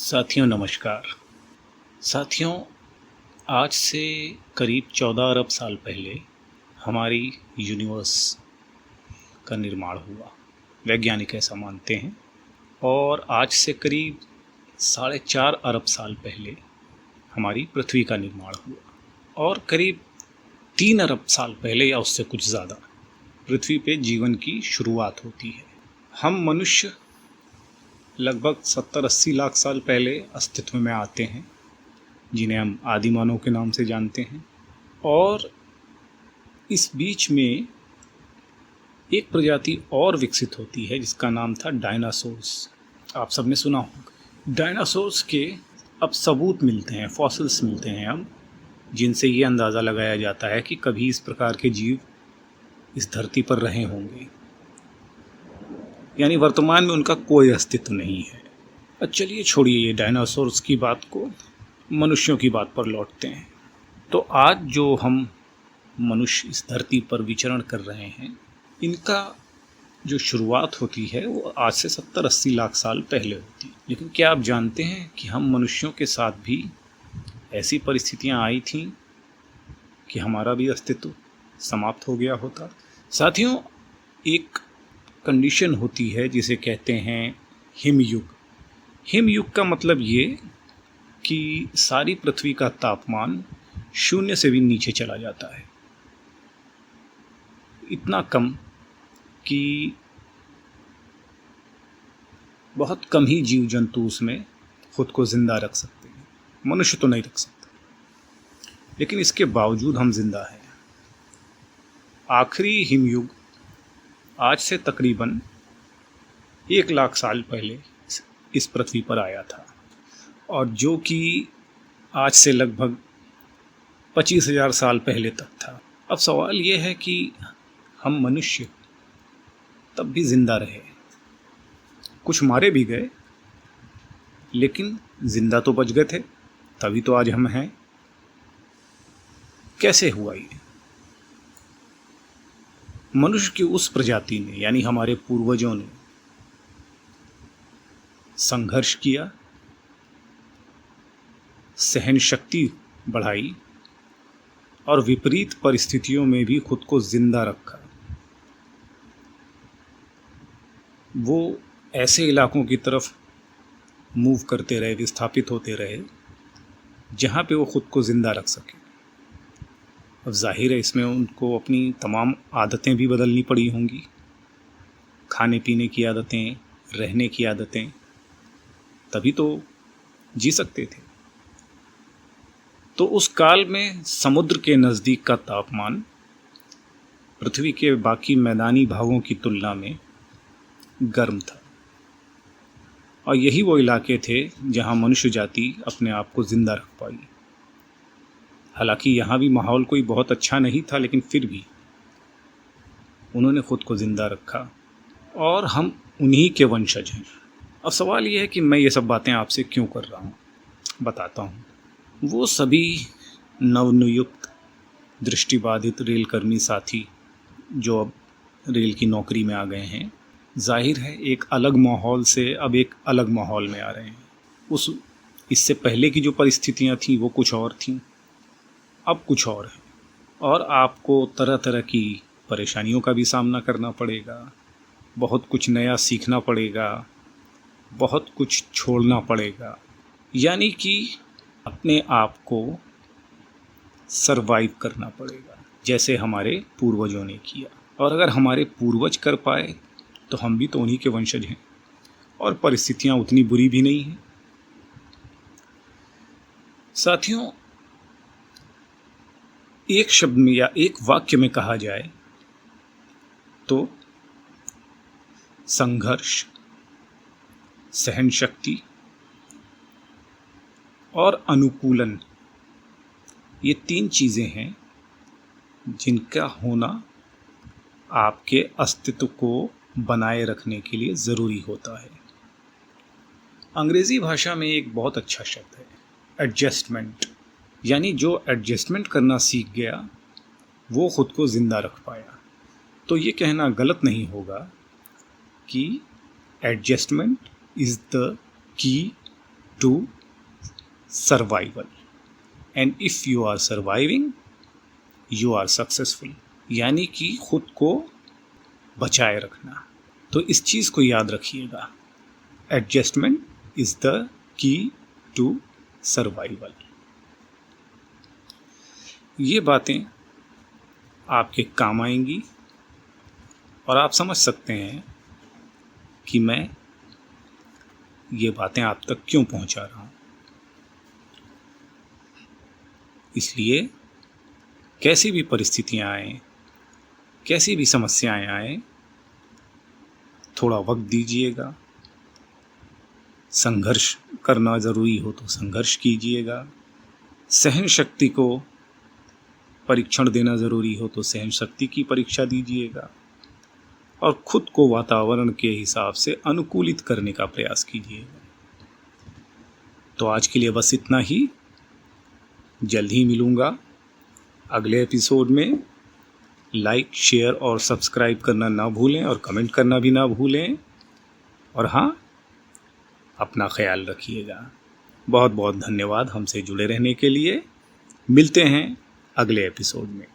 साथियों नमस्कार। साथियों, आज से करीब 14 अरब साल पहले हमारी यूनिवर्स का निर्माण हुआ, वैज्ञानिक ऐसा मानते हैं। और आज से करीब 4.5 अरब साल पहले हमारी पृथ्वी का निर्माण हुआ, और करीब 3 अरब साल पहले या उससे कुछ ज़्यादा पृथ्वी पे जीवन की शुरुआत होती है। हम मनुष्य लगभग 70-80 लाख साल पहले अस्तित्व में आते हैं, जिन्हें हम आदिमानव के नाम से जानते हैं। और इस बीच में एक प्रजाति और विकसित होती है जिसका नाम था डायनासोर्स। आप सबने सुना होगा। डायनासोर्स के अब सबूत मिलते हैं, फॉसिल्स मिलते हैं अब, जिनसे ये अंदाज़ा लगाया जाता है कि कभी इस प्रकार के जीव इस धरती पर रहे होंगे, यानी वर्तमान में उनका कोई अस्तित्व नहीं है। चलिए छोड़िए ये डायनासोर्स की बात को, मनुष्यों की बात पर लौटते हैं। तो आज जो हम मनुष्य इस धरती पर विचरण कर रहे हैं, इनका जो शुरुआत होती है वो आज से 70-80 लाख साल पहले होती है। लेकिन क्या आप जानते हैं कि हम मनुष्यों के साथ भी ऐसी परिस्थितियां आई थीं कि हमारा भी अस्तित्व समाप्त हो गया होता। साथियों, एक कंडीशन होती है जिसे कहते हैं हिमयुग। हिमयुग का मतलब ये कि सारी पृथ्वी का तापमान 0 से भी नीचे चला जाता है, इतना कम कि बहुत कम ही जीव जंतु उसमें खुद को ज़िंदा रख सकते हैं। मनुष्य तो नहीं रख सकता, लेकिन इसके बावजूद हम जिंदा हैं। आखिरी हिमयुग आज से तकरीबन 1 लाख साल पहले इस पृथ्वी पर आया था, और जो कि आज से लगभग 25,000 साल पहले तक था। अब सवाल ये है कि हम मनुष्य तब भी जिंदा रहे, कुछ मारे भी गए लेकिन जिंदा तो बच गए थे, तभी तो आज हम हैं। कैसे हुआ ये? मनुष्य की उस प्रजाति ने, यानी हमारे पूर्वजों ने संघर्ष किया, सहन शक्ति बढ़ाई और विपरीत परिस्थितियों में भी खुद को जिंदा रखा। वो ऐसे इलाकों की तरफ मूव करते रहे, विस्थापित होते रहे जहाँ पे वो खुद को जिंदा रख सके। अब जाहिर है इसमें उनको अपनी तमाम आदतें भी बदलनी पड़ी होंगी, खाने पीने की आदतें, रहने की आदतें, तभी तो जी सकते थे। तो उस काल में समुद्र के नज़दीक का तापमान पृथ्वी के बाकी मैदानी भागों की तुलना में गर्म था, और यही वो इलाके थे जहां मनुष्य जाति अपने आप को जिंदा रख पाई। हालांकि यहाँ भी माहौल कोई बहुत अच्छा नहीं था, लेकिन फिर भी उन्होंने खुद को ज़िंदा रखा, और हम उन्हीं के वंशज हैं। अब सवाल ये है कि मैं ये सब बातें आपसे क्यों कर रहा हूँ, बताता हूँ। वो सभी नवनियुक्त दृष्टिबाधित रेलकर्मी साथी जो अब रेल की नौकरी में आ गए हैं, जाहिर है एक अलग माहौल से अब एक अलग माहौल में आ रहे हैं। इससे पहले की जो परिस्थितियाँ थीं वो कुछ और थीं, अब कुछ और है, और आपको तरह तरह की परेशानियों का भी सामना करना पड़ेगा, बहुत कुछ नया सीखना पड़ेगा, बहुत कुछ छोड़ना पड़ेगा, यानी कि अपने आप को सरवाइव करना पड़ेगा, जैसे हमारे पूर्वजों ने किया। और अगर हमारे पूर्वज कर पाए तो हम भी तो उन्हीं के वंशज हैं, और परिस्थितियाँ उतनी बुरी भी नहीं हैं। साथियों, एक शब्द में या एक वाक्य में कहा जाए तो संघर्ष, सहन शक्ति और अनुकूलन, ये 3 चीज़ें हैं जिनका होना आपके अस्तित्व को बनाए रखने के लिए ज़रूरी होता है। अंग्रेज़ी भाषा में एक बहुत अच्छा शब्द है एडजस्टमेंट, यानी जो एडजस्टमेंट करना सीख गया वो खुद को ज़िंदा रख पाया। तो ये कहना गलत नहीं होगा कि adjustment is the key to survival, and if you are surviving you are successful। यानी कि खुद को बचाए रखना। तो इस चीज़ को याद रखिएगा, adjustment is the key to survival. ये बातें आपके काम आएंगी और आप समझ सकते हैं कि मैं ये बातें आप तक क्यों पहुंचा रहा हूं। इसलिए कैसी भी परिस्थितियां आए, कैसी भी समस्याएं आए, थोड़ा वक्त दीजिएगा। संघर्ष करना ज़रूरी हो तो संघर्ष कीजिएगा। सहन शक्ति को परीक्षण देना ज़रूरी हो तो सहन शक्ति की परीक्षा दीजिएगा और खुद को वातावरण के हिसाब से अनुकूलित करने का प्रयास कीजिएगा। तो आज के लिए बस इतना ही। जल्द ही मिलूँगा अगले एपिसोड में। लाइक, शेयर और सब्सक्राइब करना ना भूलें और कमेंट करना भी ना भूलें। और हाँ, अपना ख्याल रखिएगा। बहुत बहुत धन्यवाद हमसे जुड़े रहने के लिए। मिलते हैं अगले एपिसोड में।